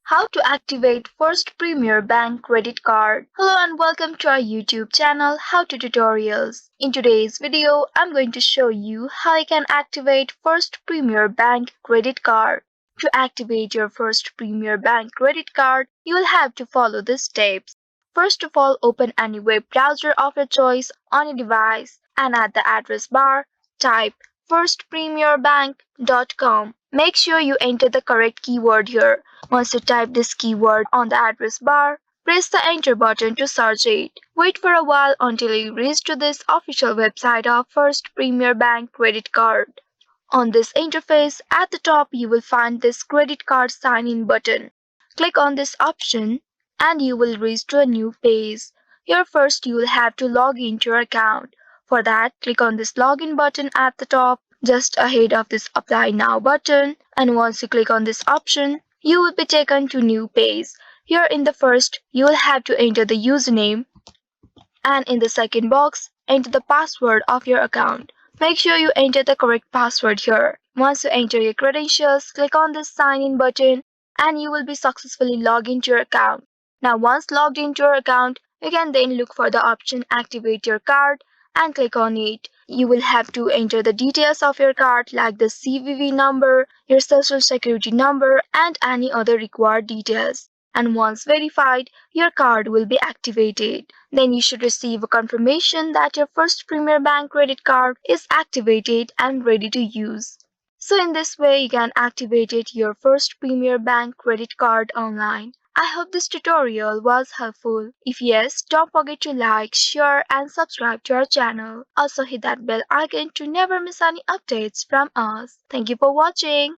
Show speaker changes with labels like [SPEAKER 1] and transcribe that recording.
[SPEAKER 1] How to activate First Premier Bank credit card. Hello and welcome to our YouTube channel How to Tutorials. In today's video, I'm going to show you how you can activate First Premier Bank credit card. To activate your First Premier Bank credit card, you will have to follow these steps. First of all, open any web browser of your choice on your device and at the address bar, type firstpremierbank.com. Make sure you enter the correct keyword here. Once you type this keyword on the address bar, press the enter button to search it. Wait for a while until you reach to this official website of First Premier Bank credit card. On this interface, at the top you will find this credit card sign-in button. Click on this option and you will reach to a new page. Here first you will have to log into your account. For that, click on this login button at the top, just ahead of this apply now button, and once you click on this option, you will be taken to new page. Here in the first, you will have to enter the username, and in the second box, enter the password of your account. Make sure you enter the correct password here. Once you enter your credentials, click on this sign in button and you will be successfully logged into your account. Now once logged into your account, you can then look for the option activate your card and click on it. You will have to enter the details of your card like the CVV number, your social security number and any other required details. And once verified, your card will be activated. Then you should receive a confirmation that your First Premier Bank credit card is activated and ready to use. So in this way, you can activate your First Premier Bank credit card online. I hope this tutorial was helpful. If yes, don't forget to like, share and subscribe to our channel. Also hit that bell icon to never miss any updates from us. Thank you for watching.